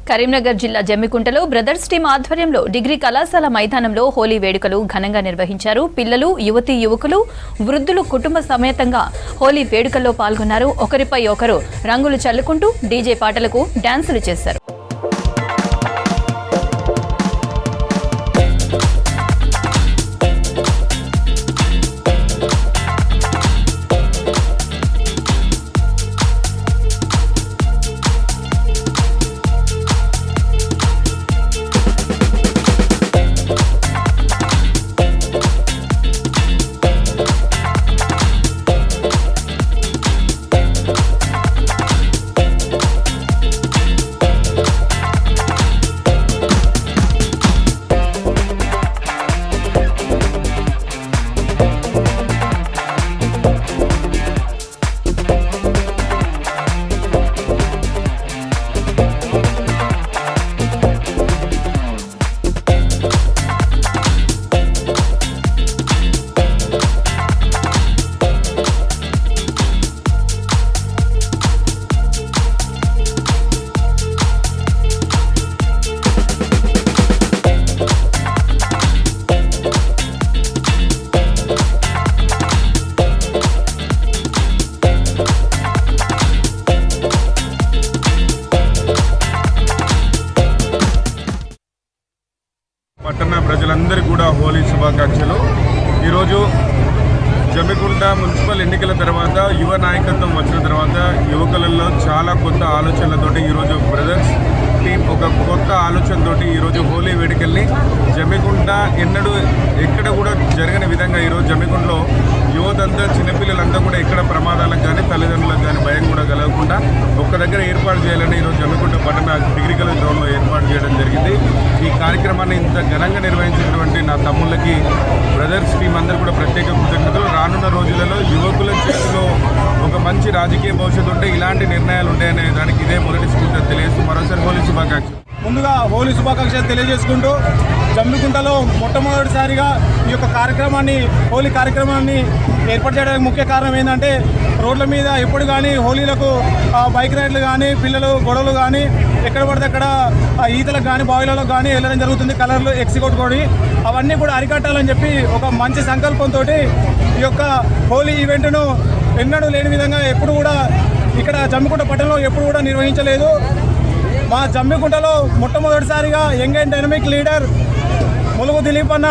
కరీంనగర్ జిల్లా జమ్మికుంటలో brothers team ఆధ్వర్యంలో degree కళాశాల మైదానంలో హోలీ వేడుకలు ఘనంగా నిర్వహించారు. పిల్లలు, యువతీ యువకులు, వృద్ధులు కుటుంబ సమేతంగా హోలీ వేడుకల్లో పాల్గొన్నారు. ఒకరిపై ఒకరు రంగులు చల్లుకుంటూ డీజే పాటలకు డాన్సులు చేశారు. పట్టణ ప్రజలందరికీ కూడా హోలీ శుభాకాంక్షలు. ఈరోజు జమ్మికుంట మున్సిపల్ ఎన్నికల తర్వాత యువ నాయకత్వం వచ్చిన తర్వాత యువకులలో చాలా కొత్త ఆలోచనలతోటి ఈరోజు బ్రదర్స్ టీం ఒక కొత్త ఆలోచనతోటి ఈరోజు హోలీ వేడుకల్ని జమ్మికుంట ఎక్కడ కూడా జరగని విధంగా ఈరోజు జమ్మికుంటలో యువతంతా చిన్నపిల్లలంతా కూడా ఎక్కడ ప్రమాదాలకు కానీ తల్లిదండ్రులకు కానీ భయం కూడా కలగకుండా ఒక్క దగ్గర ఏర్పాటు చేయాలని ఈరోజు జమ్మికుంట పట్టణ డిగ్రీ కాలేజ్ గ్రౌండ్లో ఏర్పాటు చేయడం జరిగింది. ఈ కార్యక్రమాన్ని ఇంత ఘనంగా నిర్వహించినటువంటి నా తమ్ముళ్ళకి బ్రదర్స్ టీం అందరూ కూడా ప్రత్యేక కృతజ్ఞతలు. రానున్న రోజులలో యువకుల చేతిలో ఒక మంచి రాజకీయ భవిష్యత్తు ఉంటే ఇలాంటి నిర్ణయాలు ఉంటాయనే దానికి ఇదే మొదటి స్ఫూర్తి తెలియజేస్తూ మరోసారి హోలీ శుభాకాంక్షలు. ముందుగా హోలీ శుభాకాంక్షలు తెలియజేసుకుంటూ జమ్మికుంటలో మొట్టమొదటిసారిగా ఈ యొక్క హోలీ కార్యక్రమాన్ని ఏర్పాటు చేయడానికి ముఖ్య కారణం ఏంటంటే రోడ్ల మీద ఎప్పుడు కానీ హోలీలకు బైక్ రైడ్లు కానీ పిల్లలు గొడవలు కానీ ఎక్కడ పడితే అక్కడ ఈతలకు కానీ బావిలలో కానీ వెళ్ళడం జరుగుతుంది. కలర్లు ఎక్సికోట్ కూడా అవన్నీ కూడా అరికట్టాలని చెప్పి ఒక మంచి సంకల్పంతో ఈ యొక్క హోలీ ఈవెంట్ను ఎన్నడూ లేని విధంగా ఎప్పుడు కూడా ఇక్కడ జమ్మికుంట పట్టణంలో ఎప్పుడు కూడా నిర్వహించలేదు. మా జమ్మికుంటలో మొట్టమొదటిసారిగా young and dynamic leader Mulugu Dilip అన్న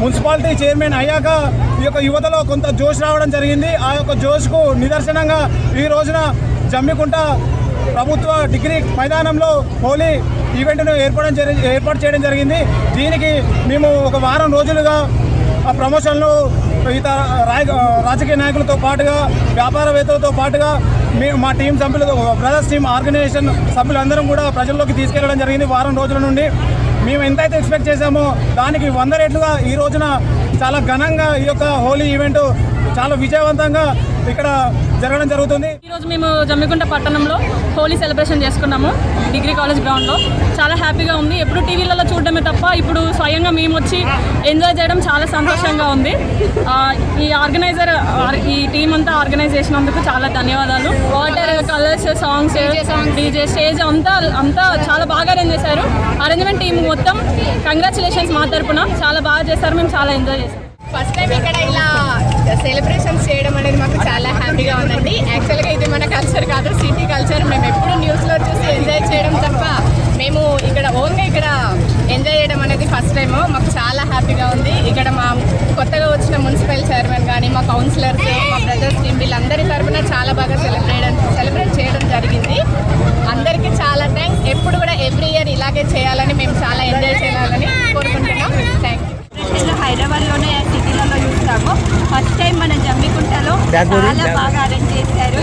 మున్సిపాలిటీ చైర్మన్ అయ్యాక ఈ యొక్క యువతలో కొంత జోష్ రావడం జరిగింది. ఆ యొక్క జోష్కు నిదర్శనంగా ఈ రోజున జమ్మికుంట ప్రభుత్వ డిగ్రీ మైదానంలో హోలీ ఈవెంట్ను ఏర్పాటు చేయడం జరిగింది. దీనికి మేము ఒక వారం రోజులుగా ఆ ప్రమోషన్లు ఇతర రాజకీయ నాయకులతో పాటుగా వ్యాపారవేత్తలతో పాటుగా మా టీం సభ్యులతో బ్రదర్స్ టీం ఆర్గనైజేషన్ సభ్యులందరం కూడా ప్రజల్లోకి తీసుకెళ్లడం జరిగింది. వారం రోజుల నుండి మేము ఎంతైతే ఎక్స్పెక్ట్ చేశామో దానికి 100 రెట్లుగా ఈ రోజున చాలా ఘనంగా ఈ యొక్క హోలీ ఈవెంట్ చాలా విజయవంతంగా ఇక్కడ జరగడం జరుగుతుంది. ఈరోజు మేము జమ్మికుంట పట్టణంలో హోలీ సెలబ్రేషన్ చేసుకున్నాము డిగ్రీ కాలేజ్ గ్రౌండ్లో. చాలా హ్యాపీగా ఉంది. ఎప్పుడు టీవీలలో చూడడమే తప్ప ఇప్పుడు స్వయంగా మేము వచ్చి ఎంజాయ్ చేయడం చాలా సంతోషంగా ఉంది. ఈ టీం అంతా ఆర్గనైజ్ చేసినందుకు చాలా ధన్యవాదాలు. Water, colours, songs, DJ, stage అంతా చాలా బాగా అరేంజ్ చేశారు. అరేంజ్మెంట్ టీం మొత్తం కంగ్రాచులేషన్స్ మా తరపున. చాలా బాగా చేశారు. మేము చాలా ఎంజాయ్ చేశాం. ఫస్ట్ టైం ఇక్కడ ఇలా సెలబ్రేషన్స్ చేయడం అనేది మాకు చాలా హ్యాపీగా ఉందండి. యాక్చువల్గా ఇది మన కల్చర్ కాదు, సిటీ కల్చర్. మేము ఎప్పుడు న్యూస్లో చూసి ఎంజాయ్ చేయడం తప్ప మేము ఇక్కడ ఎంజాయ్ చేయడం అనేది ఫస్ట్ టైం. మాకు చాలా హ్యాపీగా ఉంది. ఇక్కడ మా కొత్తగా వచ్చిన మున్సిపల్ చైర్మన్ కానీ మా కౌన్సిలర్స్, మా బ్రదర్స్ టీం వీళ్ళందరి తరఫున చాలా బాగా సెలబ్రేట్ చేయడం జరిగింది. అందరికీ చాలా థ్యాంక్స్. ఎప్పుడు కూడా ఎవ్రీ ఇయర్ ఇలాగే చేయాలని, మేము చాలా ఎంజాయ్ చేయాలని కోరుకుంటున్నాం. Thank you. హైదరాబాద్లోనే సిటీలలో చూస్తాము. ఫస్ట్ టైం మన జమ్మికుంటలో చాలా బాగా అరేంజ్ చేశారు.